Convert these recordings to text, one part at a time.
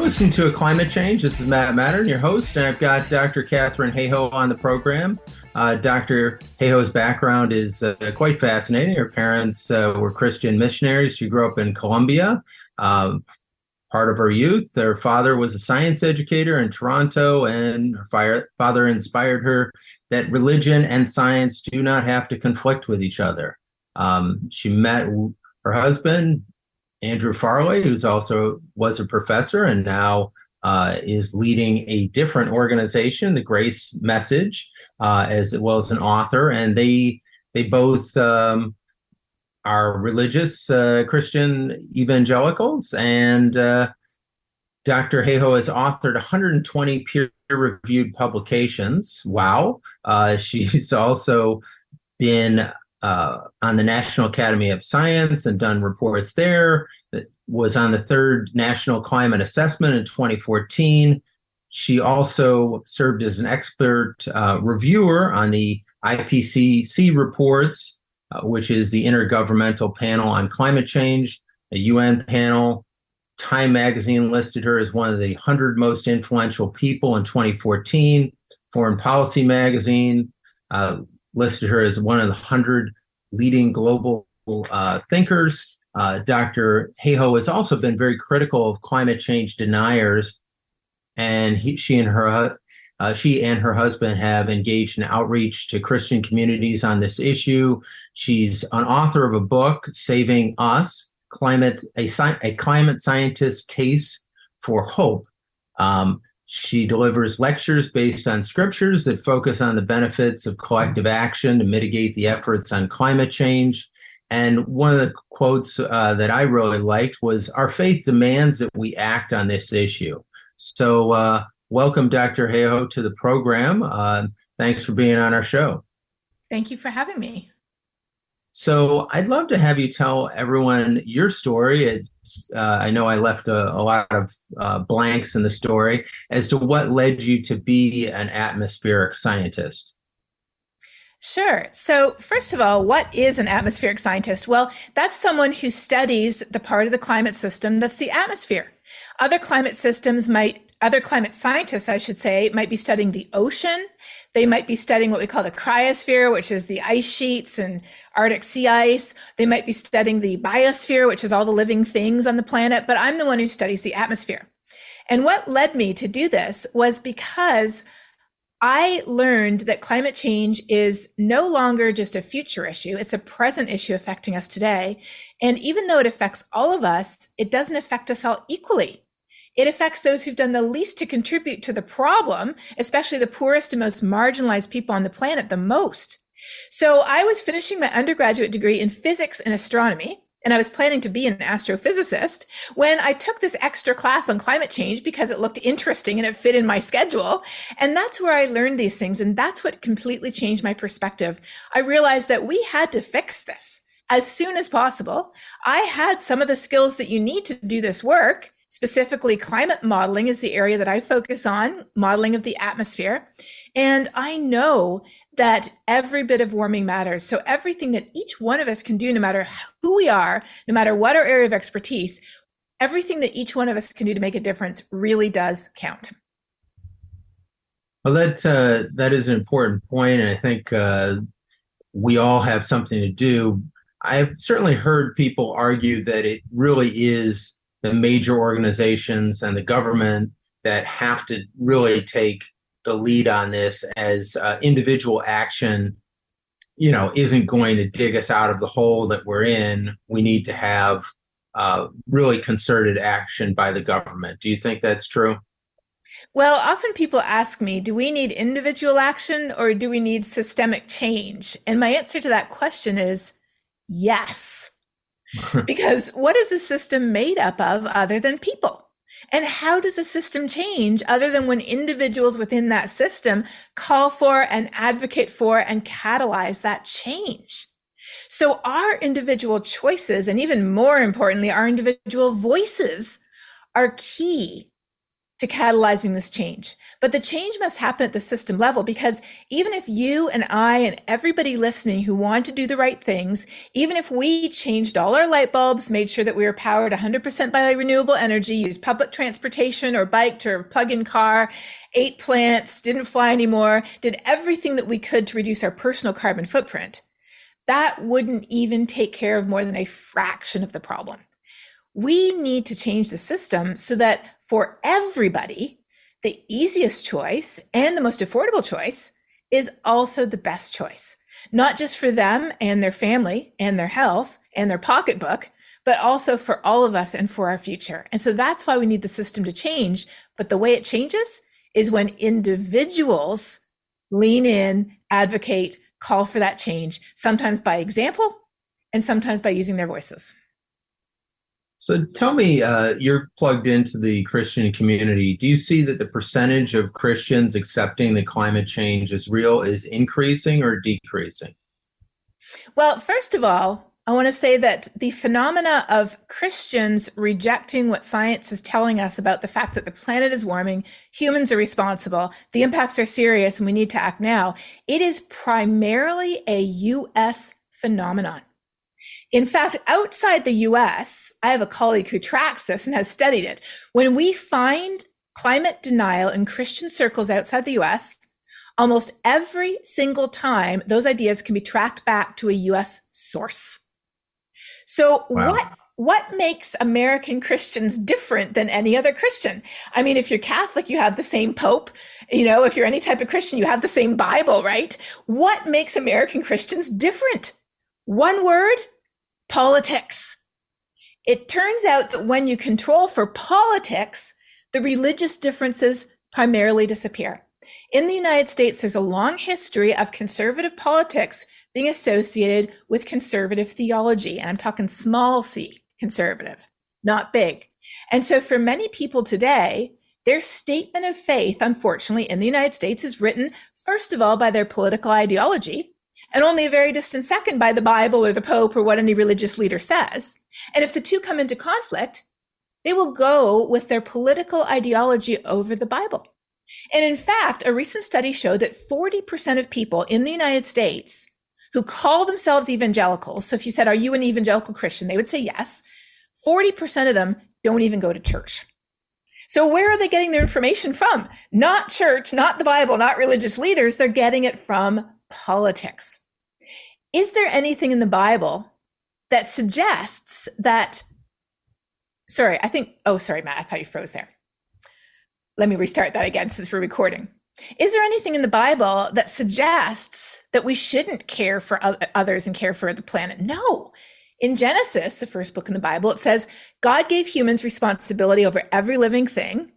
You're listening to A Climate Change. This is Matt Matern, your host, and I've got Dr. Katharine Hayhoe on the program. Dr. Hayhoe's background is quite fascinating. Her parents were Christian missionaries. She grew up in Colombia. Part of her youth, her father was a science educator in Toronto, and her father inspired her that religion and science do not have to conflict with each other. She met her husband, Andrew Farley, who's also was a professor and now is leading a different organization, the Grace Message, as well as an author. And they both are religious Christian evangelicals. And Dr. Hayhoe has authored 120 peer-reviewed publications. Wow. She's also been on the National Academy of Science and done reports there. Was on the third National Climate Assessment in 2014. She also served as an expert reviewer on the IPCC reports, which is the Intergovernmental Panel on Climate Change, a UN panel. Time magazine listed her as one of the 100 most influential people in 2014. Foreign Policy magazine listed her as one of the 100 leading global thinkers. Dr. Hayhoe has also been very critical of climate change deniers, and she and her husband have engaged in outreach to Christian communities on this issue. She's an author of a book, Saving Us, a climate scientist's case for hope. She delivers lectures based on scriptures that focus on the benefits of collective action to mitigate the efforts on climate change. And one of the quotes that I really liked was, "Our faith demands that we act on this issue." So welcome, Dr. Hayhoe, to the program. Thanks for being on our show. Thank you for having me. So I'd love to have you tell everyone your story. I know I left a lot of blanks in the story as to what led you to be an atmospheric scientist. Sure. So first of all, what is an atmospheric scientist? Well, that's someone who studies the part of the climate system that's the atmosphere. Other climate scientists, I should say, might be studying the ocean. They might be studying what we call the cryosphere, which is the ice sheets and Arctic sea ice. They might be studying the biosphere, which is all the living things on the planet. But I'm the one who studies the atmosphere. And what led me to do this was because I learned that climate change is no longer just a future issue. It's a present issue affecting us today. And even though it affects all of us, it doesn't affect us all equally. It affects those who've done the least to contribute to the problem, especially the poorest and most marginalized people on the planet, the most. So I was finishing my undergraduate degree in physics and astronomy, and I was planning to be an astrophysicist when I took this extra class on climate change because it looked interesting and it fit in my schedule. And that's where I learned these things. And that's what completely changed my perspective. I realized that we had to fix this as soon as possible. I had some of the skills that you need to do this work. Specifically, climate modeling is the area that I focus on, modeling of the atmosphere. And I know that every bit of warming matters. So everything that each one of us can do, no matter who we are, no matter what our area of expertise, everything that each one of us can do to make a difference really does count. Well, that is an important point, and I think we all have something to do. I've certainly heard people argue that it really is the major organizations and the government that have to really take the lead on this, as individual action, isn't going to dig us out of the hole that we're in. We need to have really concerted action by the government. Do you think that's true? Well, often people ask me, do we need individual action or do we need systemic change? And my answer to that question is yes. Because what is the system made up of other than people? And how does the system change other than when individuals within that system call for and advocate for and catalyze that change? So our individual choices, and even more importantly, our individual voices, are key to catalyzing this change. But the change must happen at the system level, because even if you and I and everybody listening who want to do the right things, even if we changed all our light bulbs, made sure that we were powered 100% by renewable energy, used public transportation or biked or plug-in car, ate plants, didn't fly anymore, did everything that we could to reduce our personal carbon footprint, that wouldn't even take care of more than a fraction of the problem. We need to change the system so that for everybody, the easiest choice and the most affordable choice is also the best choice, not just for them and their family and their health and their pocketbook, but also for all of us and for our future. And so that's why we need the system to change. But the way it changes is when individuals lean in, advocate, call for that change, sometimes by example and sometimes by using their voices. So tell me, you're plugged into the Christian community. Do you see that the percentage of Christians accepting that climate change is real is increasing or decreasing? Well, first of all, I want to say that the phenomena of Christians rejecting what science is telling us about the fact that the planet is warming, humans are responsible, the impacts are serious, and we need to act now, it is primarily a U.S. phenomenon. In fact, outside the US, I have a colleague who tracks this and has studied it. When we find climate denial in Christian circles outside the US, almost every single time, those ideas can be tracked back to a US source. So Wow. what makes American Christians different than any other Christian? I mean, if you're Catholic, you have the same Pope. You know, if you're any type of Christian, you have the same Bible, right? What makes American Christians different? One word: politics. It turns out that when you control for politics, the religious differences primarily disappear. In the United States, there's a long history of conservative politics being associated with conservative theology. And I'm talking small c, conservative, not big. And so for many people today, their statement of faith, unfortunately, in the United States is written, first of all, by their political ideology, and only a very distant second by the Bible or the Pope or what any religious leader says. And if the two come into conflict, they will go with their political ideology over the Bible. And in fact, a recent study showed that 40% of people in the United States who call themselves evangelicals, so if you said, are you an evangelical Christian? They would say yes. 40% of them don't even go to church. So where are they getting their information from? Not church, not the Bible, not religious leaders. They're getting it from politics. Is there anything in the Bible that suggests that, sorry, Matt, I thought you froze there. Let me restart that again since we're recording. Is there anything in the Bible that suggests that we shouldn't care for others and care for the planet? No. In Genesis, the first book in the Bible, it says God gave humans responsibility over every living thing.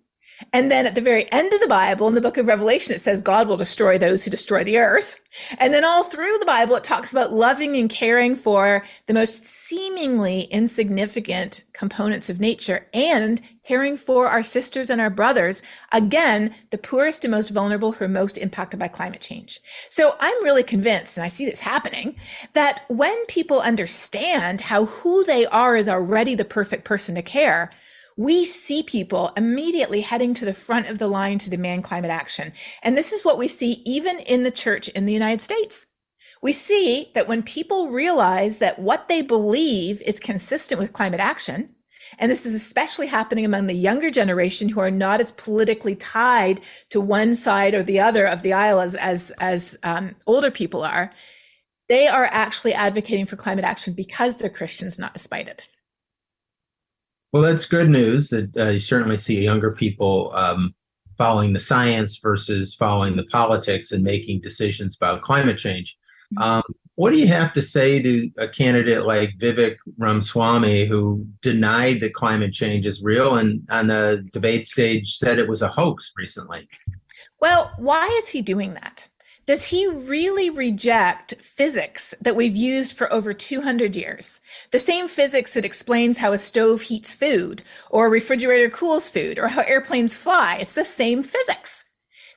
And then at the very end of the Bible, in the book of Revelation, it says God will destroy those who destroy the earth. And then all through the Bible, it talks about loving and caring for the most seemingly insignificant components of nature and caring for our sisters and our brothers, again, the poorest and most vulnerable who are most impacted by climate change. So I'm really convinced, and I see this happening, that when people understand how who they are is already the perfect person to care, we see people immediately heading to the front of the line to demand climate action. And this is what we see even in the church in the United States. We see that when people realize that what they believe is consistent with climate action, and this is especially happening among the younger generation who are not as politically tied to one side or the other of the aisle as older people are, they are actually advocating for climate action because they're Christians, not despite it. Well, that's good news that you certainly see younger people following the science versus following the politics and making decisions about climate change. What do you have to say to a candidate like Vivek Ramaswamy, who denied that climate change is real and on the debate stage said it was a hoax recently? Well, why is he doing that? Does he really reject physics that we've used for over 200 years? The same physics that explains how a stove heats food, or a refrigerator cools food, or how airplanes fly. It's the same physics.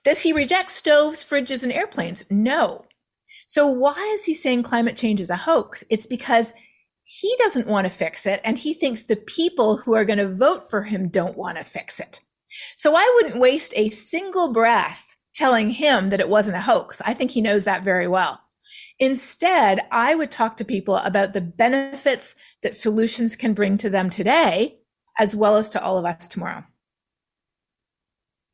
Does he reject stoves, fridges, and airplanes? No. So why is he saying climate change is a hoax? It's because he doesn't want to fix it, and he thinks the people who are going to vote for him don't want to fix it. So I wouldn't waste a single breath telling him that it wasn't a hoax. I think he knows that very well. Instead, I would talk to people about the benefits that solutions can bring to them today, as well as to all of us tomorrow.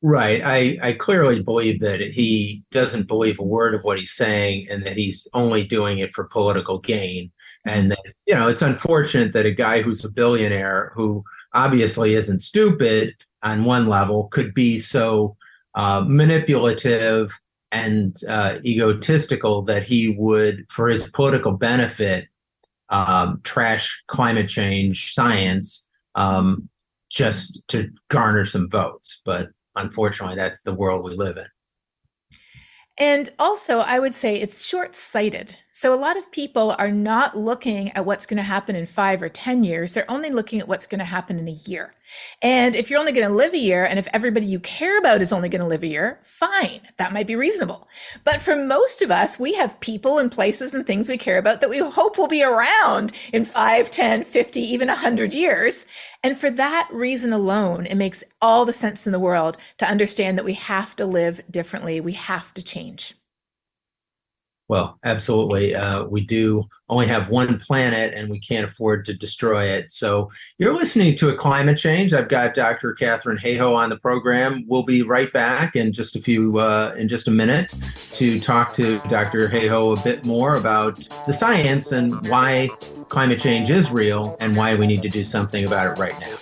Right. I clearly believe that he doesn't believe a word of what he's saying and that he's only doing it for political gain. And that, it's unfortunate that a guy who's a billionaire, who obviously isn't stupid on one level, could be so manipulative and egotistical that he would, for his political benefit, trash climate change science just to garner some votes. But unfortunately, that's the world we live in. And also, I would say it's short-sighted. So a lot of people are not looking at what's going to happen in 5 or 10 years. They're only looking at what's going to happen in a year. And if you're only going to live a year, and if everybody you care about is only going to live a year, fine, that might be reasonable. But for most of us, we have people and places and things we care about that we hope will be around in 5, 10, 50, even 100 years. And for that reason alone, it makes all the sense in the world to understand that we have to live differently. We have to change. Well, absolutely. We do only have one planet and we can't afford to destroy it. So you're listening to A Climate Change. I've got Dr. Katharine Hayhoe on the program. We'll be right back in just a minute to talk to Dr. Hayhoe a bit more about the science and why climate change is real and why we need to do something about it right now.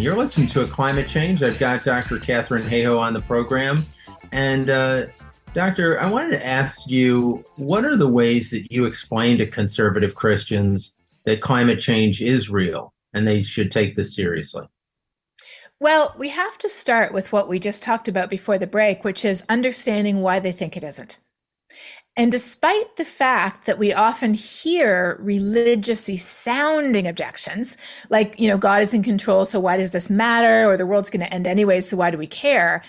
You're listening to A Climate Change. I've got Dr. Katharine Hayhoe on the program. And Doctor, I wanted to ask you, what are the ways that you explain to conservative Christians that climate change is real and they should take this seriously? Well, we have to start with what we just talked about before the break, which is understanding why they think it isn't. And despite the fact that we often hear religiously sounding objections, like, God is in control, so why does this matter? Or the world's going to end anyway, so why do we care?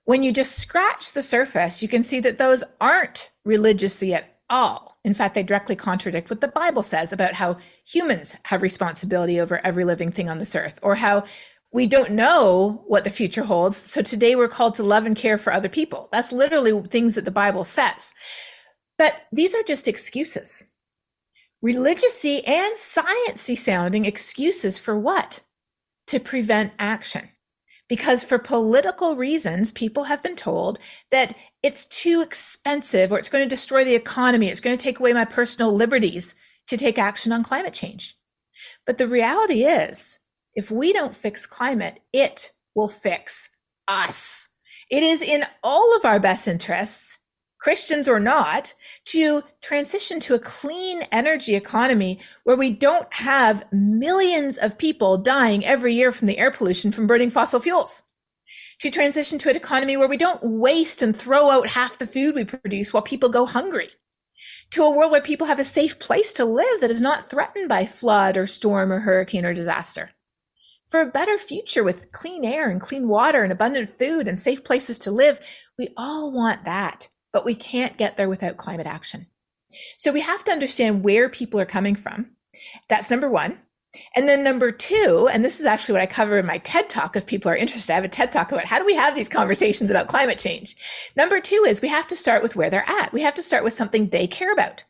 When you just scratch the surface, you can see that those aren't religiously at all. In fact, they directly contradict what the Bible says about how humans have responsibility over every living thing on this earth, or how we don't know what the future holds. So today we're called to love and care for other people. That's literally things that the Bible says. But these are just excuses. Religiousy and sciencey sounding excuses for what? To prevent action. Because for political reasons, people have been told that it's too expensive or it's going to destroy the economy. It's going to take away my personal liberties to take action on climate change. But the reality is, if we don't fix climate, it will fix us. It is in all of our best interests, Christians or not, to transition to a clean energy economy where we don't have millions of people dying every year from the air pollution from burning fossil fuels. To transition to an economy where we don't waste and throw out half the food we produce while people go hungry. To a world where people have a safe place to live that is not threatened by flood or storm or hurricane or disaster. For a better future with clean air and clean water and abundant food and safe places to live, we all want that. But we can't get there without climate action. So we have to understand where people are coming from. That's number one. And then number two, and this is actually what I cover in my TED Talk if people are interested. I have a TED Talk about how do we have these conversations about climate change. Number two is we have to start with where they're at. We have to start with something they care about.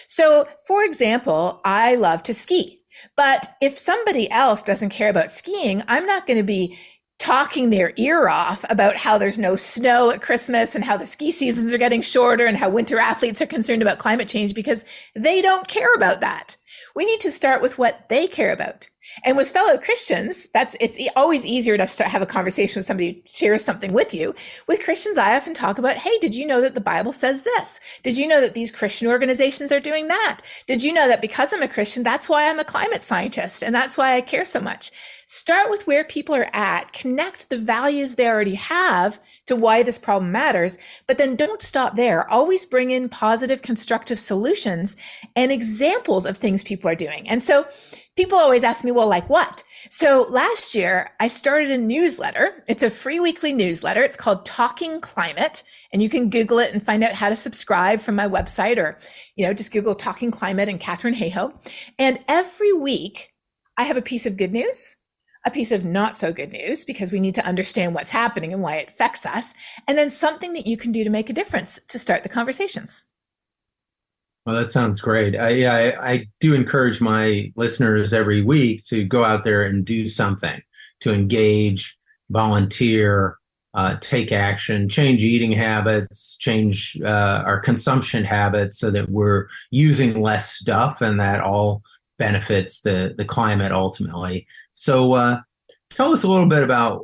So for example, I love to ski. But if somebody else doesn't care about skiing, I'm not going to be talking their ear off about how there's no snow at Christmas and how the ski seasons are getting shorter and how winter athletes are concerned about climate change because they don't care about that. We need to start with what they care about. And with fellow Christians, it's always easier to have a conversation with somebody who shares something with you. With Christians, I often talk about, hey, did you know that the Bible says this? Did you know that these Christian organizations are doing that? Did you know that because I'm a Christian, that's why I'm a climate scientist and that's why I care so much? Start with where people are at, connect the values they already have to why this problem matters, but then don't stop there. Always bring in positive, constructive solutions and examples of things people are doing. And so people always ask me, well, like what? So last year, I started a newsletter. It's a free weekly newsletter. It's called Talking Climate. And you can Google it and find out how to subscribe from my website, or, just Google Talking Climate and Katharine Hayhoe. And every week I have a piece of good news, a piece of not so good news, because we need to understand what's happening and why it affects us. And then something that you can do to make a difference to start the conversations. Well, that sounds great. I do encourage my listeners every week to go out there and do something, to engage, volunteer, take action, change eating habits, change our consumption habits so that we're using less stuff, and that all benefits the climate ultimately. So tell us a little bit about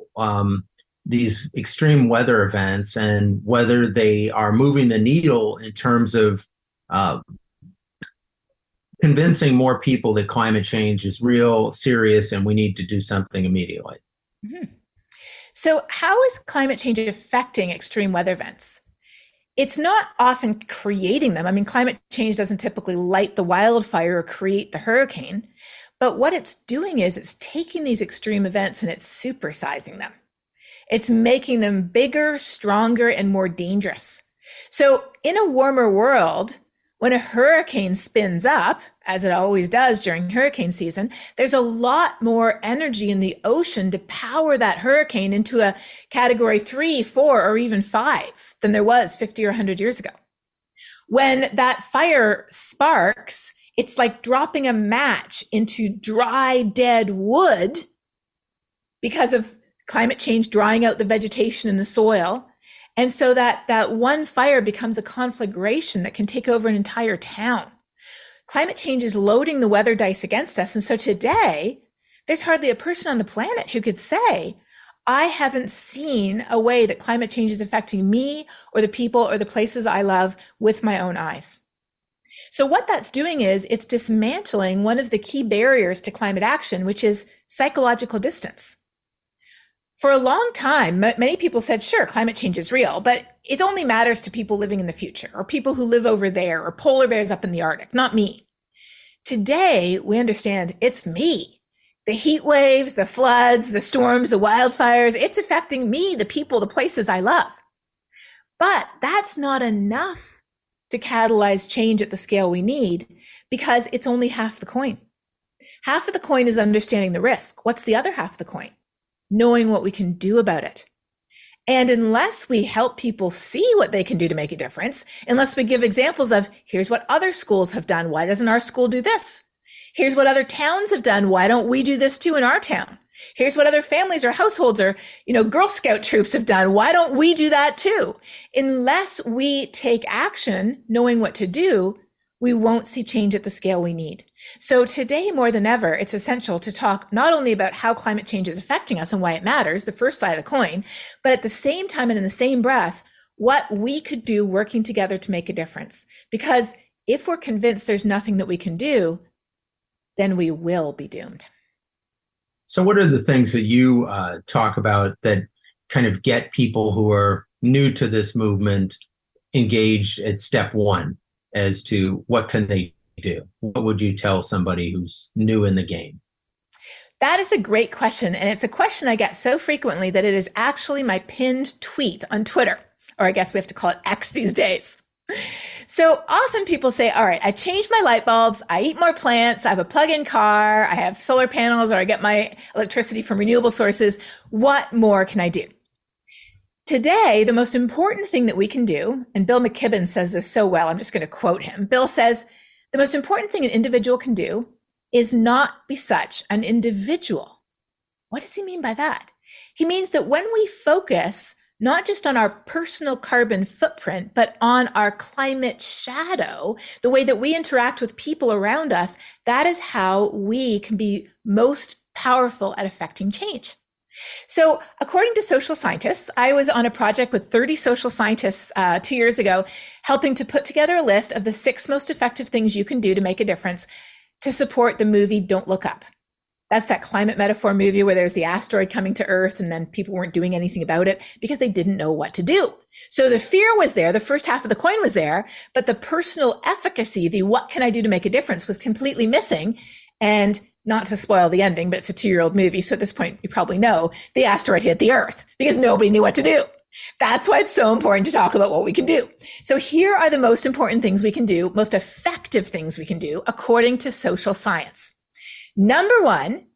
these extreme weather events and whether they are moving the needle in terms of convincing more people that climate change is real, serious, and we need to do something immediately. Mm-hmm. So how is climate change affecting extreme weather events? It's not often creating them. I mean, climate change doesn't typically light the wildfire or create the hurricane, but what it's doing is it's taking these extreme events and it's supersizing them. It's making them bigger, stronger, and more dangerous. So in a warmer world, when a hurricane spins up, as it always does during hurricane season, there's a lot more energy in the ocean to power that hurricane into a category 3, 4, or even 5 than there was 50 or 100 years ago. When that fire sparks, it's like dropping a match into dry, dead wood because of climate change drying out the vegetation in the soil. And so that one fire becomes a conflagration that can take over an entire town. Climate change is loading the weather dice against us. And so today, there's hardly a person on the planet who could say, I haven't seen a way that climate change is affecting me or the people or the places I love with my own eyes. So what that's doing is it's dismantling one of the key barriers to climate action, which is psychological distance. For a long time, many people said, sure, climate change is real, but it only matters to people living in the future, or people who live over there, or polar bears up in the Arctic, not me. Today, we understand it's me. The heat waves, the floods, the storms, the wildfires, it's affecting me, the people, the places I love. But that's not enough to catalyze change at the scale we need, because it's only half the coin. Half of the coin is understanding the risk. What's the other half of the coin? Knowing what we can do about it. And unless we help people see what they can do to make a difference, unless we give examples of, here's what other schools have done, why doesn't our school do this? Here's what other towns have done, why don't we do this too in our town? Here's what other families or households or, Girl Scout troops have done, why don't we do that too? Unless we take action knowing what to do, we won't see change at the scale we need. So today, more than ever, it's essential to talk not only about how climate change is affecting us and why it matters, the first side of the coin, but at the same time and in the same breath, what we could do working together to make a difference. Because if we're convinced there's nothing that we can do, then we will be doomed. So what are the things that you talk about that kind of get people who are new to this movement engaged at step one as to what can they do? What would you tell somebody who's new in the game? That is a great question. And it's a question I get so frequently that it is actually my pinned tweet on Twitter, or I guess we have to call it X these days. So often people say, all right, I changed my light bulbs, I eat more plants, I have a plug-in car, I have solar panels, or I get my electricity from renewable sources. What more can I do? Today, the most important thing that we can do, and Bill McKibben says this so well, I'm just going to quote him. Bill says, the most important thing an individual can do is not be such an individual. What does he mean by that? He means that when we focus not just on our personal carbon footprint, but on our climate shadow, the way that we interact with people around us, that is how we can be most powerful at affecting change. So according to social scientists, I was on a project with 30 social scientists 2 years ago, helping to put together a list of the 6 most effective things you can do to make a difference to support the movie Don't Look Up. That's that climate metaphor movie where there's the asteroid coming to Earth and then people weren't doing anything about it because they didn't know what to do. So the fear was there, the first half of the coin was there, but the personal efficacy, the what can I do to make a difference, was completely missing. And not to spoil the ending, but it's a 2-year-old movie. So at this point, you probably know the asteroid hit the Earth because nobody knew what to do. That's why it's so important to talk about what we can do. So here are the most important things we can do, most effective things we can do according to social science. Number one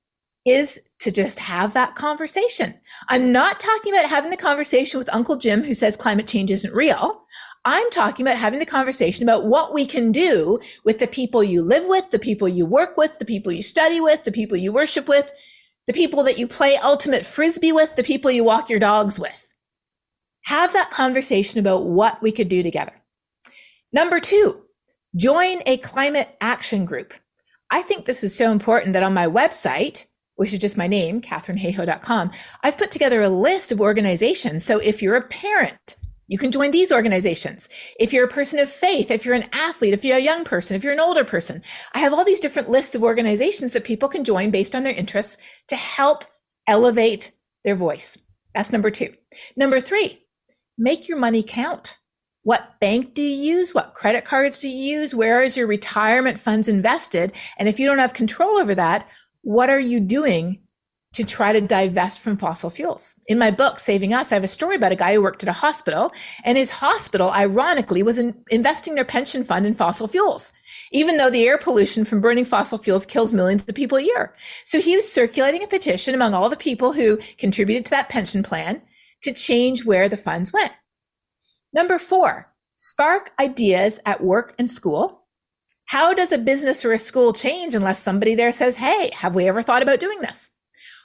is to just have that conversation. I'm not talking about having the conversation with Uncle Jim who says climate change isn't real. I'm talking about having the conversation about what we can do with the people you live with, the people you work with, the people you study with, the people you worship with, the people that you play ultimate frisbee with, the people you walk your dogs with. Have that conversation about what we could do together. Number two, join a climate action group. I think this is so important that on my website, which is just my name, KatharineHayhoe.com, I've put together a list of organizations. So if you're a parent, you can join these organizations. If you're a person of faith, if you're an athlete, if you're a young person, if you're an older person, I have all these different lists of organizations that people can join based on their interests to help elevate their voice. That's number two. Number three, make your money count. What bank do you use? What credit cards do you use? Where is your retirement funds invested? And if you don't have control over that, what are you doing to try to divest from fossil fuels? In my book, Saving Us, I have a story about a guy who worked at a hospital, and his hospital, ironically, was investing their pension fund in fossil fuels, even though the air pollution from burning fossil fuels kills millions of people a year. So he was circulating a petition among all the people who contributed to that pension plan to change where the funds went. Number four, spark ideas at work and school. How does a business or a school change unless somebody there says, hey, have we ever thought about doing this?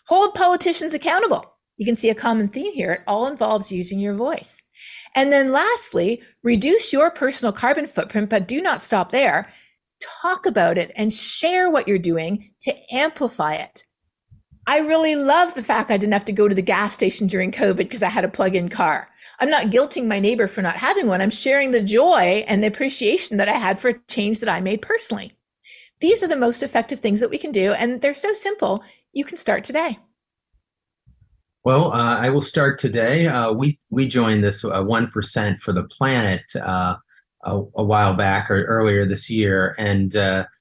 Hold politicians accountable. You can see a common theme here. It all involves using your voice. And then lastly, reduce your personal carbon footprint, but do not stop there. Talk about it and share what you're doing to amplify it. I really love the fact I didn't have to go to the gas station during COVID because I had a plug-in car. I'm not guilting my neighbor for not having one. I'm sharing the joy and the appreciation that I had for a change that I made personally. These are the most effective things that we can do, and they're so simple. You can start today. Well, I will start today. We joined this 1% for the planet a while back or earlier this year, and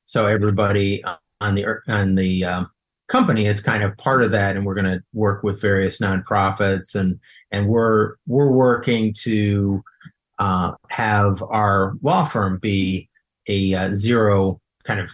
so everybody on the company is kind of part of that, and we're going to work with various nonprofits, and we're working to have our law firm be a zero kind of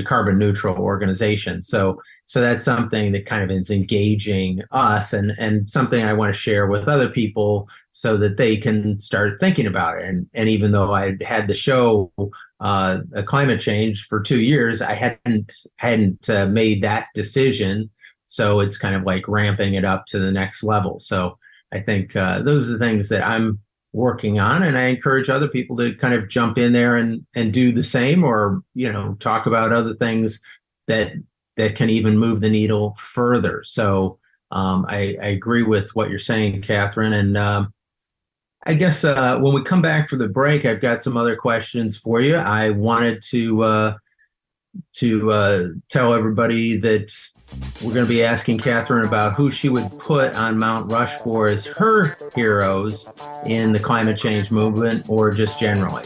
carbon neutral organization. So that's something that kind of is engaging us and something I want to share with other people so that they can start thinking about it. And even though I had the show a climate change for 2 years, I hadn't made that decision. So it's kind of like ramping it up to the next level. So I think those are the things that I'm working on, and I encourage other people to kind of jump in there and do the same, or talk about other things that can even move the needle further. So I agree with what you're saying, Katharine, and I guess when we come back for the break, I've got some other questions for you. I wanted to tell everybody that we're going to be asking Katharine about who she would put on Mount Rushmore as her heroes in the climate change movement, or just generally.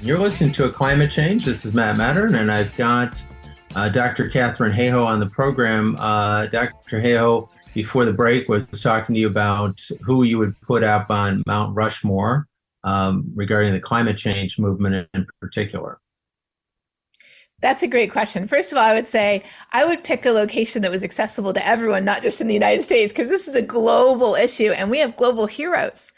You're listening to A Climate Change. This is Matt Matern, and I've got Dr. Katharine Hayhoe on the program. Dr. Hayhoe, before the break, was talking to you about who you would put up on Mount Rushmore regarding the climate change movement in particular. That's a great question. First of all, I would say I would pick a location that was accessible to everyone, not just in the United States, because this is a global issue and we have global heroes.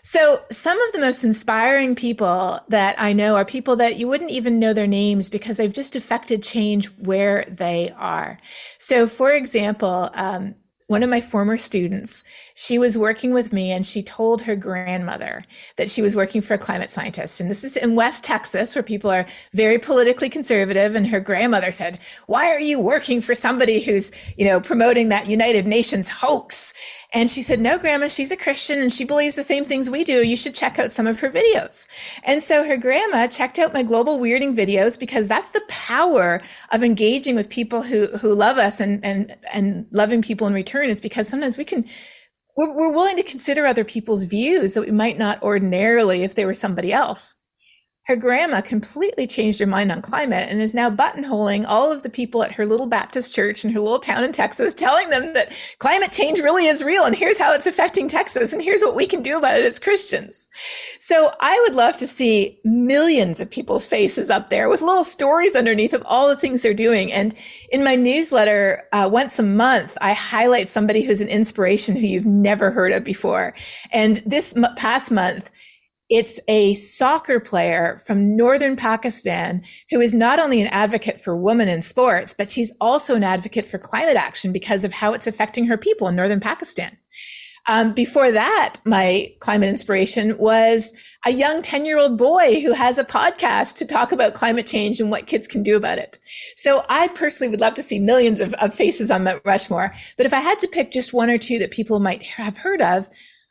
So some of the most inspiring people that I know are people that you wouldn't even know their names because they've just affected change where they are. So for example, one of my former students, she was working with me and she told her grandmother that she was working for a climate scientist. And this is in West Texas, where people are very politically conservative. And her grandmother said, "Why are you working for somebody who's, promoting that United Nations hoax?" And she said, "No, Grandma, she's a Christian and she believes the same things we do. You should check out some of her videos." And so her grandma checked out my global weirding videos, because that's the power of engaging with people who love us and loving people in return, is because sometimes we're willing to consider other people's views that we might not ordinarily if they were somebody else. Her grandma completely changed her mind on climate and is now buttonholing all of the people at her little Baptist church in her little town in Texas, telling them that climate change really is real and here's how it's affecting Texas and here's what we can do about it as Christians. So I would love to see millions of people's faces up there with little stories underneath of all the things they're doing. And in my newsletter, once a month, I highlight somebody who's an inspiration who you've never heard of before. And this past month, it's a soccer player from northern Pakistan who is not only an advocate for women in sports, but she's also an advocate for climate action because of how it's affecting her people in northern Pakistan. Before that, my climate inspiration was a young 10-year-old boy who has a podcast to talk about climate change and what kids can do about it. So I personally would love to see millions of faces on Mount Rushmore. But if I had to pick just one or two that people might have heard of,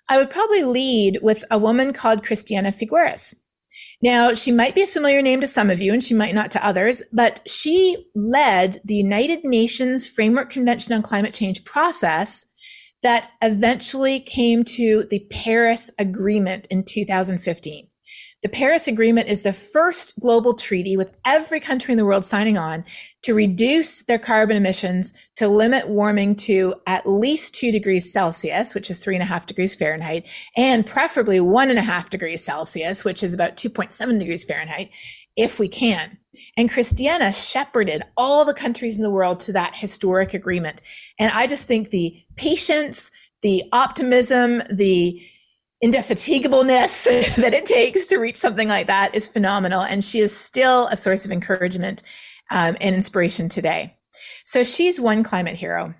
I would probably lead with a woman called Christiana Figueres. Now, she might be a familiar name to some of you and she might not to others, but she led the United Nations Framework Convention on Climate Change process that eventually came to the Paris Agreement in 2015. The Paris Agreement is the first global treaty with every country in the world signing on to reduce their carbon emissions, to limit warming to at least 2 degrees Celsius, which is 3.5 degrees Fahrenheit, and preferably 1.5 degrees Celsius, which is about 2.7 degrees Fahrenheit, if we can. And Christiana shepherded all the countries in the world to that historic agreement. And I just think the patience, the optimism, the indefatigableness that it takes to reach something like that is phenomenal. And she is still a source of encouragement and inspiration today. So she's one climate hero.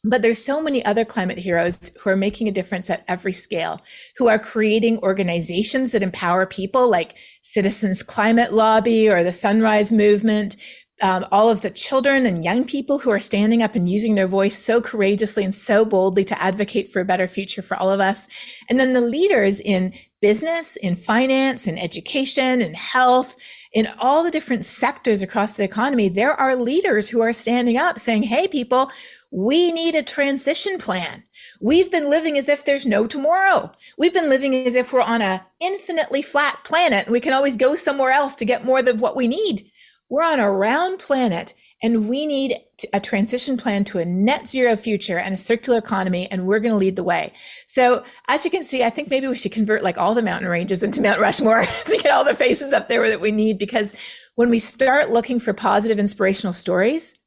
But there's so many other climate heroes who are making a difference at every scale, who are creating organizations that empower people, like Citizens Climate Lobby or the Sunrise Movement, all of the children and young people who are standing up and using their voice so courageously and so boldly to advocate for a better future for all of us. And then the leaders in business, in finance, in education, in health, in all the different sectors across the economy, there are leaders who are standing up saying, "Hey, people, we need a transition plan. We've been living as if there's no tomorrow. We've been living as if we're on an infinitely flat planet and we can always go somewhere else to get more of what we need. We're on a round planet and we need a transition plan to a net zero future and a circular economy, and we're going to lead the way." So as you can see, I think maybe we should convert like all the mountain ranges into Mount Rushmore to get all the faces up there that we need, because when we start looking for positive, inspirational stories,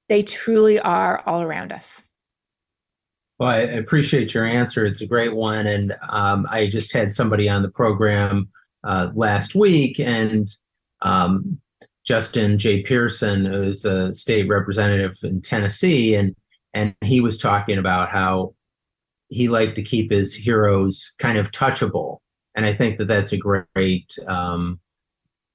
they truly are all around us. Well, I appreciate your answer. It's a great one. And I just had somebody on the program last week, and Justin J. Pearson, who's a state representative in Tennessee, and he was talking about how he liked to keep his heroes kind of touchable. And I think that that's a great way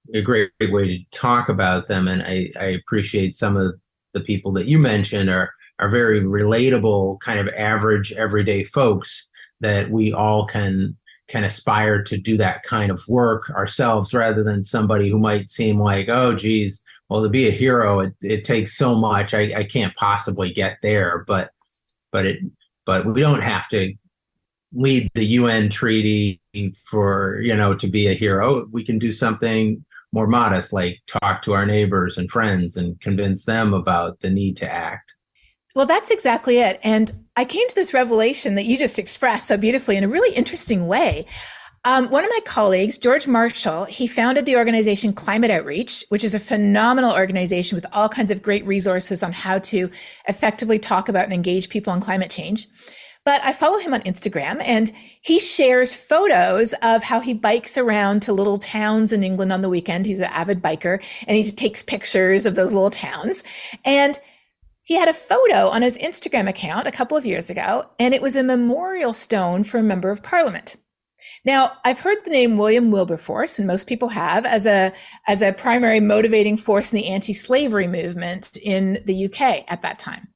to talk about them. And I appreciate some of the people that you mentioned are very relatable, kind of average, everyday folks that we all can aspire to do that kind of work ourselves, rather than somebody who might seem like, oh, geez, well, to be a hero, it takes so much. I can't possibly get there. But we don't have to lead the UN treaty for, to be a hero. We can do something more modest, like talk to our neighbors and friends and convince them about the need to act. Well, that's exactly it. And I came to this revelation that you just expressed so beautifully in a really interesting way. One of my colleagues, George Marshall, he founded the organization Climate Outreach, which is a phenomenal organization with all kinds of great resources on how to effectively talk about and engage people on climate change. But I follow him on Instagram, and he shares photos of how he bikes around to little towns in England on the weekend. He's an avid biker, and he just takes pictures of those little towns. And He had a photo on his Instagram account a couple of years ago, and it was a memorial stone for a member of parliament. Now, I've heard the name William Wilberforce, and most people have, as a primary motivating force in the anti-slavery movement in the UK at that time.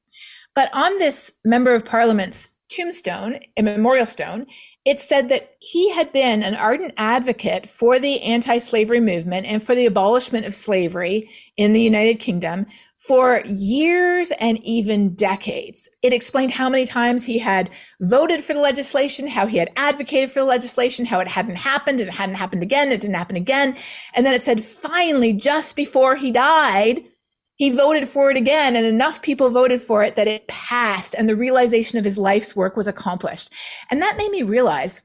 But on this member of parliament's tombstone, a memorial stone, it said that he had been an ardent advocate for the anti-slavery movement and for the abolishment of slavery in the United Kingdom for years and even decades. It explained how many times he had voted for the legislation, how he had advocated for the legislation, how it hadn't happened, it hadn't happened again, it didn't happen again. And then it said, finally, just before he died, he voted for it again, and enough people voted for it that it passed, and the realization of his life's work was accomplished. And that made me realize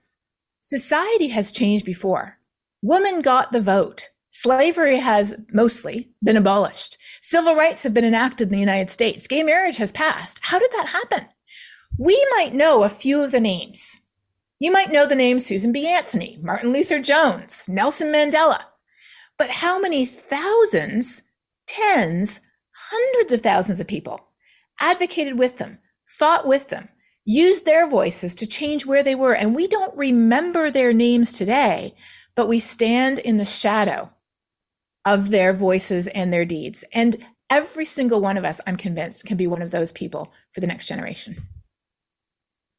society has changed before. Women got the vote. Slavery has mostly been abolished. Civil rights have been enacted in the United States. Gay marriage has passed. How did that happen? We might know a few of the names. You might know the names Susan B. Anthony, Martin Luther Jones, Nelson Mandela. But how many thousands, tens, hundreds of thousands of people advocated with them, fought with them, used their voices to change where they were? And we don't remember their names today, but we stand in the shadow of their voices and their deeds. And every single one of us, I'm convinced, can be one of those people for the next generation.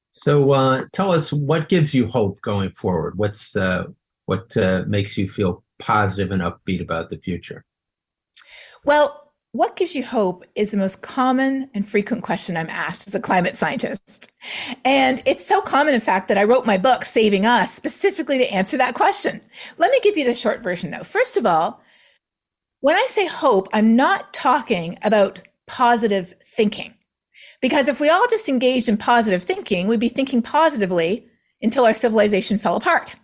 So tell us, what gives you hope going forward? What makes you feel positive and upbeat about the future? Well, what gives you hope is the most common and frequent question I'm asked as a climate scientist. And it's so common, in fact, that I wrote my book, Saving Us, specifically to answer that question. Let me give you the short version, though. First of all, when I say hope, I'm not talking about positive thinking. Because if we all just engaged in positive thinking, we'd be thinking positively until our civilization fell apart.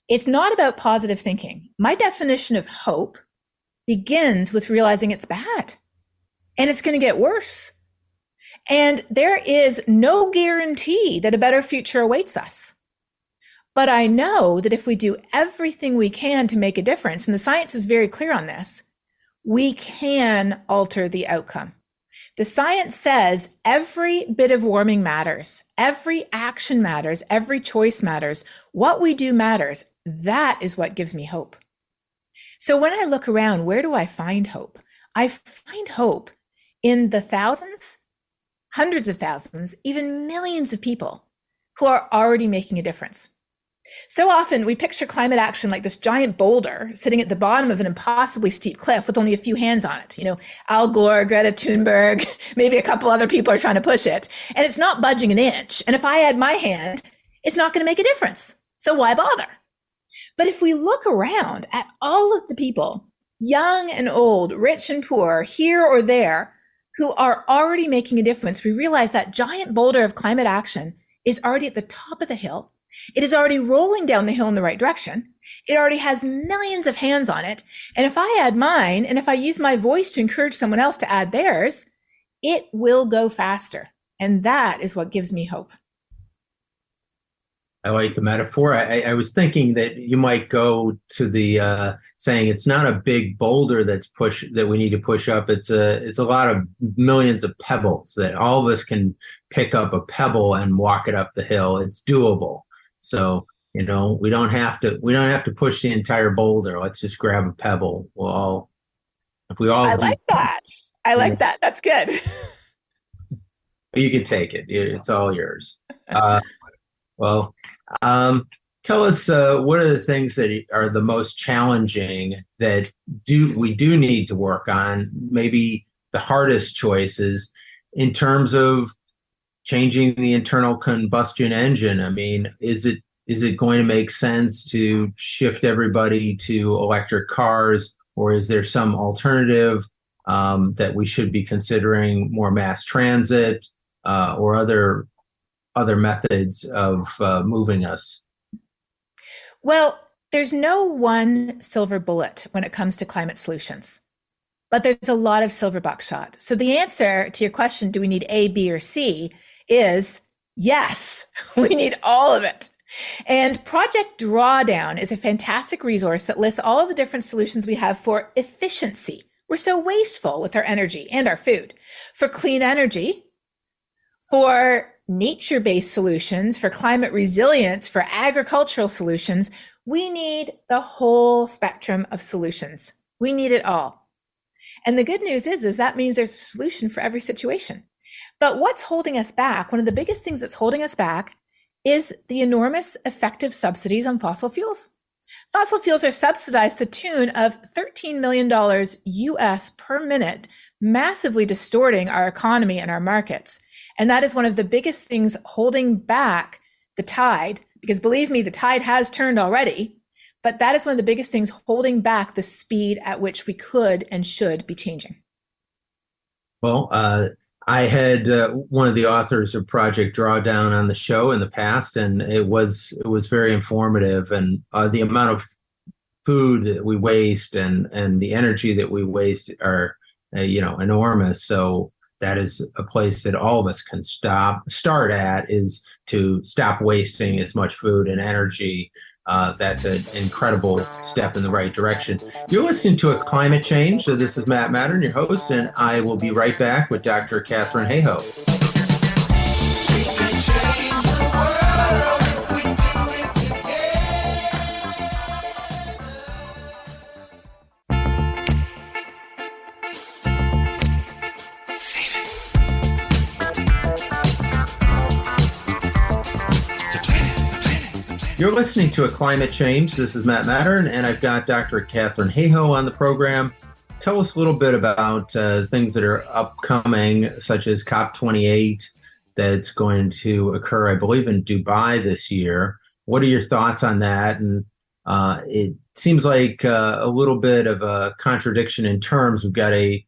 It's not about positive thinking. My definition of hope begins with realizing it's bad and it's going to get worse. And there is no guarantee that a better future awaits us. But I know that if we do everything we can to make a difference, and the science is very clear on this, we can alter the outcome. The science says every bit of warming matters, every action matters, every choice matters. What we do matters. That is what gives me hope. So when I look around, where do I find hope? I find hope in the thousands, hundreds of thousands, even millions of people who are already making a difference. So often we picture climate action like this giant boulder sitting at the bottom of an impossibly steep cliff with only a few hands on it. You know, Al Gore, Greta Thunberg, maybe a couple other people are trying to push it. And it's not budging an inch. And if I add my hand, it's not going to make a difference. So why bother? But if we look around at all of the people, young and old, rich and poor, here or there, who are already making a difference, we realize that giant boulder of climate action is already at the top of the hill. It is already rolling down the hill in the right direction. It already has millions of hands on it. And if I add mine, and if I use my voice to encourage someone else to add theirs, it will go faster. And that is what gives me hope. I like the metaphor. I was thinking that you might go to the saying it's not a big boulder that we need to push up. It's a lot of millions of pebbles that all of us can pick up a pebble and walk it up the hill. It's doable. So, you know, we don't have to push the entire boulder. Let's just grab a pebble. I like that. I like that. That's good. You can take it. It's all yours. Tell us what are the things that are the most challenging that we do need to work on, maybe the hardest choices in terms of changing the internal combustion engine. I mean, is it going to make sense to shift everybody to electric cars, or is there some alternative that we should be considering, more mass transit or other methods of moving us? Well, there's no one silver bullet when it comes to climate solutions, but there's a lot of silver buckshot. So the answer to your question, do we need A, B, or C, is yes, we need all of it. And Project Drawdown is a fantastic resource that lists all of the different solutions we have for efficiency, We're so wasteful with our energy and our food. For clean energy, for nature-based solutions, for climate resilience, for agricultural solutions, we need the whole spectrum of solutions. We need it all. And the good news is that means there's a solution for every situation. But what's holding us back, one of the biggest things that's holding us back, is the enormous effective subsidies on fossil fuels. Fossil fuels are subsidized to the tune of $13 million US per minute, massively distorting our economy and our markets. And that is one of the biggest things holding back the tide, because believe me, the tide has turned already, but that is one of the biggest things holding back the speed at which we could and should be changing. Well, I had one of the authors of Project Drawdown on the show in the past, and it was very informative. And the amount of food that we waste and the energy that we waste are enormous. So that is a place that all of us can start at, is to stop wasting as much food and energy. That's an incredible step in the right direction. You're listening to A Climate Change. So this is Matern, your host, and I will be right back with Dr. Katharine Hayhoe. You're listening to A Climate Change. This is Matt Matern, and I've got Dr. Katharine Hayhoe on the program. Tell us a little bit about things that are upcoming, such as COP28, that's going to occur, I believe, in Dubai this year. What are your thoughts on that? And it seems like a little bit of a contradiction in terms. We've got a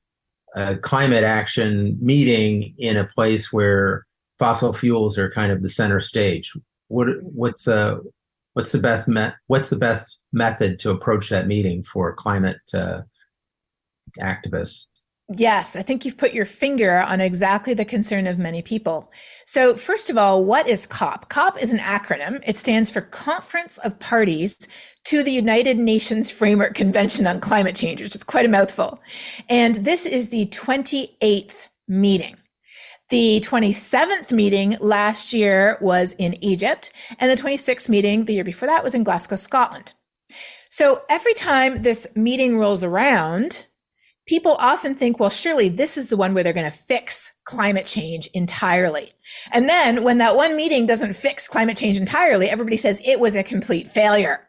climate action meeting in a place where fossil fuels are kind of the center stage. What's the best method to approach that meeting for climate activists? Yes, I think you've put your finger on exactly the concern of many people. So first of all, what is COP? COP is an acronym. It stands for Conference of Parties to the United Nations Framework Convention on Climate Change, which is quite a mouthful. And this is the 28th meeting. The 27th meeting last year was in Egypt, and the 26th meeting the year before that was in Glasgow, Scotland. So every time this meeting rolls around, people often think, well, surely this is the one where they're going to fix climate change entirely. And then when that one meeting doesn't fix climate change entirely, everybody says it was a complete failure.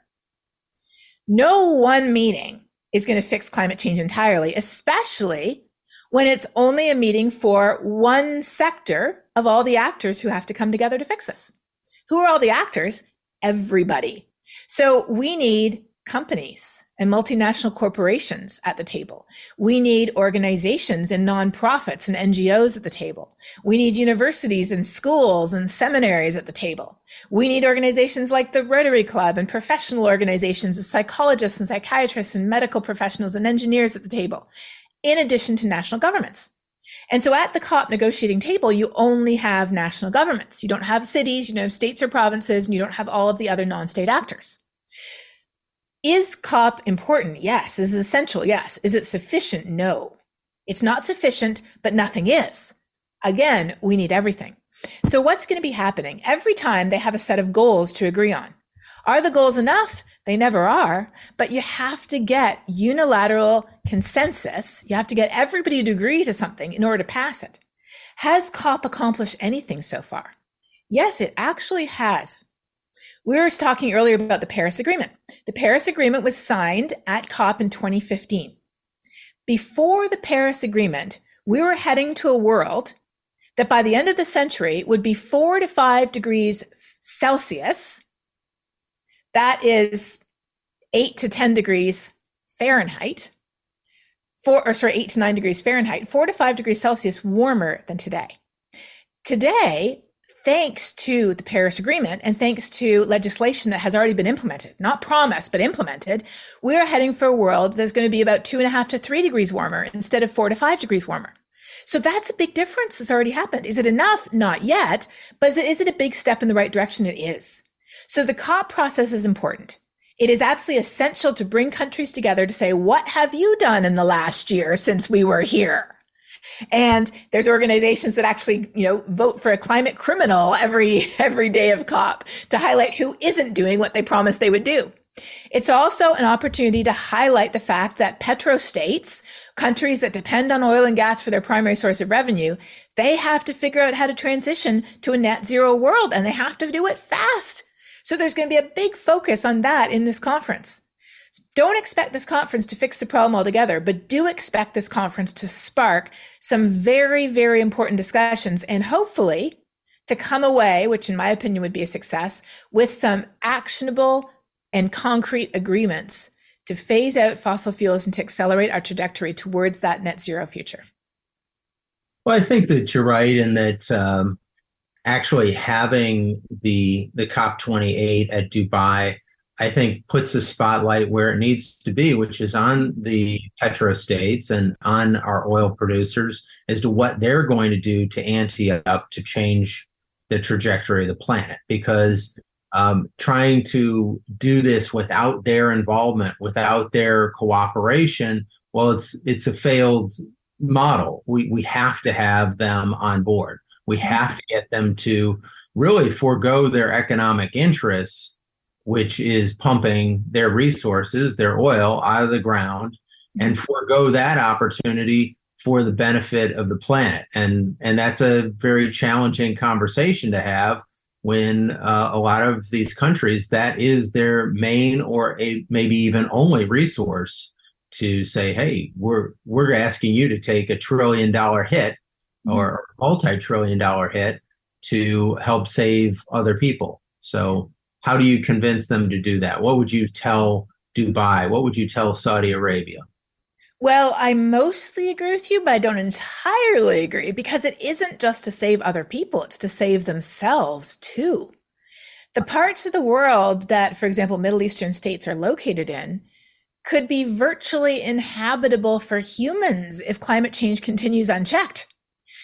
No one meeting is going to fix climate change entirely, especially when it's only a meeting for one sector of all the actors who have to come together to fix this. Who are all the actors? Everybody. So we need companies and multinational corporations at the table. We need organizations and nonprofits and NGOs at the table. We need universities and schools and seminaries at the table. We need organizations like the Rotary Club and professional organizations of psychologists and psychiatrists and medical professionals and engineers at the table, in addition to national governments. And so at the COP negotiating table, you only have national governments. You don't have cities, you don't have states or provinces, and you don't have all of the other non-state actors. Is COP important? Yes. Is it essential? Yes. Is it sufficient? No. It's not sufficient, but nothing is. Again, we need everything. So what's going to be happening? Every time they have a set of goals to agree on. Are the goals enough? They never are, but you have to get unilateral consensus. You have to get everybody to agree to something in order to pass it. Has COP accomplished anything so far? Yes, it actually has. We were talking earlier about the Paris Agreement. The Paris Agreement was signed at COP in 2015. Before the Paris Agreement, we were heading to a world that by the end of the century would be 4 to 5 degrees Celsius. That is 8 to 10 degrees Fahrenheit, 8 to 9 degrees Fahrenheit, 4 to 5 degrees Celsius warmer than today. Today, thanks to the Paris Agreement and thanks to legislation that has already been implemented, not promised, but implemented, we are heading for a world that's going to be about 2.5 to 3 degrees warmer instead of 4 to 5 degrees warmer. So that's a big difference that's already happened. Is it enough? Not yet, but is it a big step in the right direction? It is. So the COP process is important. It is absolutely essential to bring countries together to say, what have you done in the last year since we were here? And there's organizations that actually, vote for a climate criminal every day of COP to highlight who isn't doing what they promised they would do. It's also an opportunity to highlight the fact that petrostates, countries that depend on oil and gas for their primary source of revenue, they have to figure out how to transition to a net zero world, and they have to do it fast. So there's going to be a big focus on that in this conference. Don't expect this conference to fix the problem altogether, but do expect this conference to spark some very, very important discussions, and hopefully to come away, which in my opinion would be a success, with some actionable and concrete agreements to phase out fossil fuels and to accelerate our trajectory towards that net zero future. Well, I think that you're right in that actually having the COP28 at Dubai, I think, puts a spotlight where it needs to be, which is on the petrostates and on our oil producers as to what they're going to do to ante up to change the trajectory of the planet. Because trying to do this without their involvement, without their cooperation, well, it's a failed model. We have to have them on board. We have to get them to really forego their economic interests, which is pumping their resources, their oil, out of the ground, and forego that opportunity for the benefit of the planet. And that's a very challenging conversation to have when a lot of these countries, that is their main or maybe even only resource to say, hey, we're asking you to take $1 trillion hit or multi-trillion dollar hit to help save other people. So how do you convince them to do that? What would you tell Dubai? What would you tell Saudi Arabia? Well, I mostly agree with you, but I don't entirely agree, because it isn't just to save other people, it's to save themselves too. The parts of the world that, for example, Middle Eastern states are located in could be virtually inhabitable for humans if climate change continues unchecked.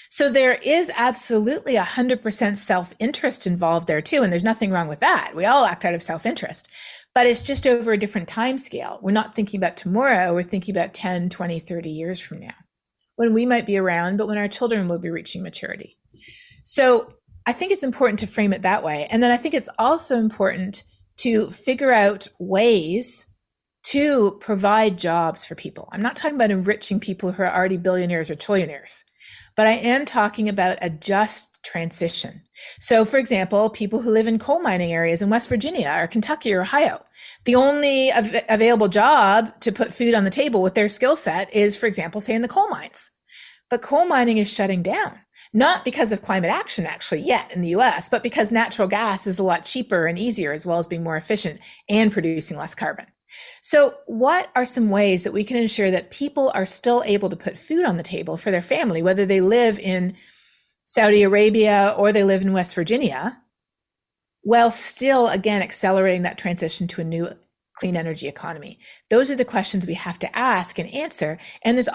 So there is absolutely 100% self-interest involved there too. And there's nothing wrong with that. We all act out of self-interest, but it's just over a different time scale. We're not thinking about tomorrow. We're thinking about 10, 20, 30 years from now, when we might be around, but when our children will be reaching maturity. So I think it's important to frame it that way. And then I think it's also important to figure out ways to provide jobs for people. I'm not talking about enriching people who are already billionaires or trillionaires, but I am talking about a just transition. So for example, people who live in coal mining areas in West Virginia or Kentucky or Ohio, the only available job to put food on the table with their skill set is, for example, say in the coal mines. But coal mining is shutting down, not because of climate action actually yet in the US, but because natural gas is a lot cheaper and easier, as well as being more efficient and producing less carbon. So what are some ways that we can ensure that people are still able to put food on the table for their family, whether they live in Saudi Arabia or they live in West Virginia, while still, again, accelerating that transition to a new clean energy economy? Those are the questions we have to ask and answer. And there's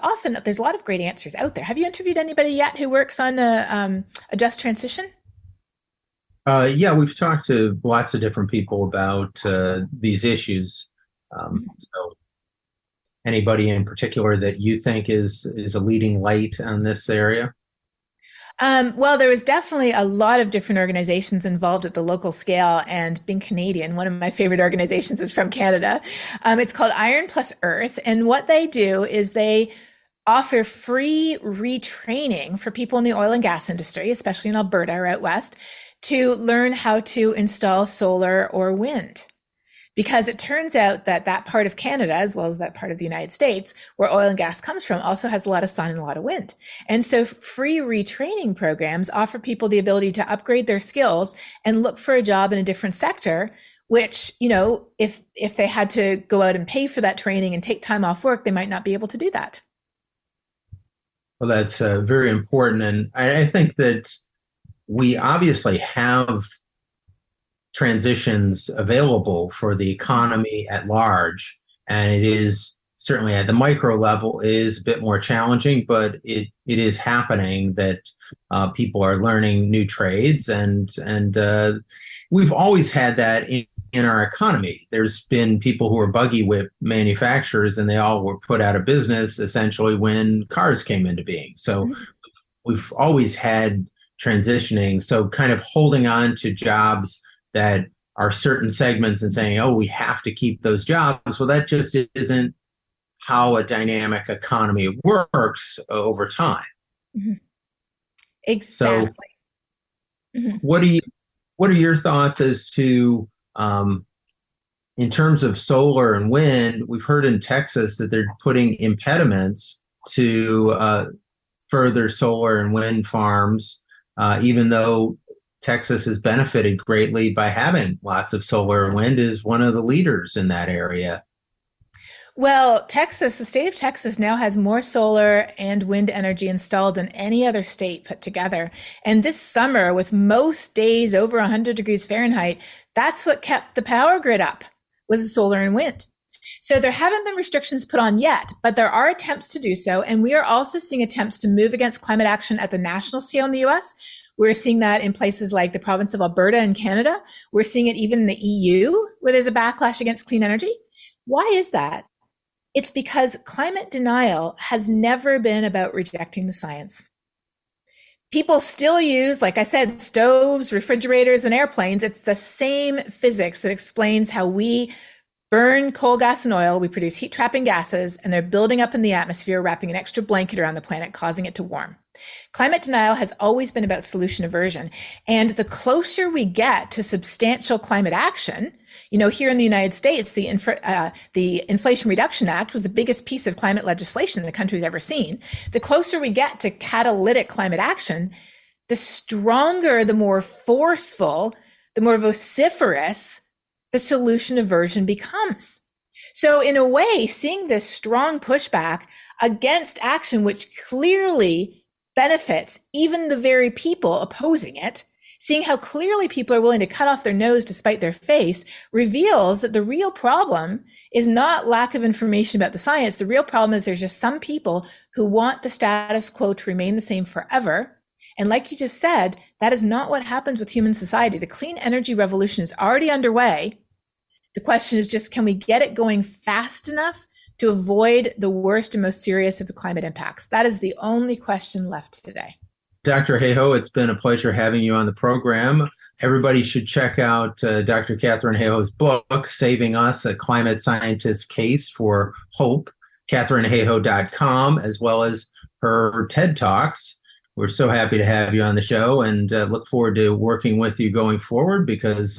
a lot of great answers out there. Have you interviewed anybody yet who works on a just transition? Yeah, we've talked to lots of different people about these issues. So anybody in particular that you think is a leading light on this area? Well, there was definitely a lot of different organizations involved at the local scale, and being Canadian, one of my favorite organizations is from Canada. It's called Iron Plus Earth. And what they do is they offer free retraining for people in the oil and gas industry, especially in Alberta or out west, to learn how to install solar or wind. Because it turns out that that part of Canada, as well as that part of the United States, where oil and gas comes from, also has a lot of sun and a lot of wind. And so free retraining programs offer people the ability to upgrade their skills and look for a job in a different sector, which, if they had to go out and pay for that training and take time off work, they might not be able to do that. Well, that's very important. And I think that we obviously have transitions available for the economy at large, and it is certainly at the micro level is a bit more challenging, but it is happening that people are learning new trades, and we've always had that in in our economy. There's been people who are buggy whip manufacturers, and they all were put out of business essentially when cars came into being. So we've always had transitioning. So kind of holding on to jobs that are certain segments and saying, oh, we have to keep those jobs. Well, that just isn't how a dynamic economy works over time. Mm-hmm. Exactly. So what are your thoughts as to, in terms of solar and wind? We've heard in Texas that they're putting impediments to further solar and wind farms, even though Texas has benefited greatly by having lots of solar and wind, is one of the leaders in that area. Well, Texas, the state of Texas now has more solar and wind energy installed than any other state put together. And this summer, with most days over 100 degrees Fahrenheit, that's what kept the power grid up, was the solar and wind. So there haven't been restrictions put on yet, but there are attempts to do so. And we are also seeing attempts to move against climate action at the national scale in the US. We're seeing that in places like the province of Alberta in Canada. We're seeing it even in the EU, where there's a backlash against clean energy. Why is that? It's because climate denial has never been about rejecting the science. People still use, like I said, stoves, refrigerators, and airplanes. It's the same physics that explains how we burn coal, gas, and oil. We produce heat-trapping gases, and they're building up in the atmosphere, wrapping an extra blanket around the planet, causing it to warm. Climate denial has always been about solution aversion. And the closer we get to substantial climate action, here in the United States, the Inflation Reduction Act was the biggest piece of climate legislation the country's ever seen. The closer we get to catalytic climate action, the stronger, the more forceful, the more vociferous the solution aversion becomes. So in a way, seeing this strong pushback against action, which clearly benefits even the very people opposing it, seeing how clearly people are willing to cut off their nose to spite their face, reveals that the real problem is not lack of information about the science. The real problem is there's just some people who want the status quo to remain the same forever. And like you just said, that is not what happens with human society. The clean energy revolution is already underway. The question is just, can we get it going fast enough to avoid the worst and most serious of the climate impacts? That is the only question left today. Dr. Hayhoe, it's been a pleasure having you on the program. Everybody should check out Dr. Katharine Hayhoe's book, Saving Us, A Climate Scientist's Case for Hope, KatharineHayhoe.com, as well as her TED Talks. We're so happy to have you on the show, and look forward to working with you going forward, because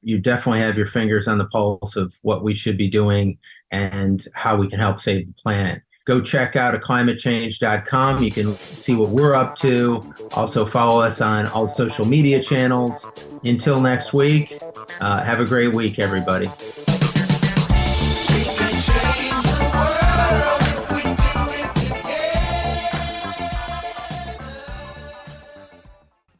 you definitely have your fingers on the pulse of what we should be doing and how we can help save the planet. Go check out climatechange.com. You can see what we're up to. Also follow us on all social media channels. Until next week, have a great week, everybody. We can change the world.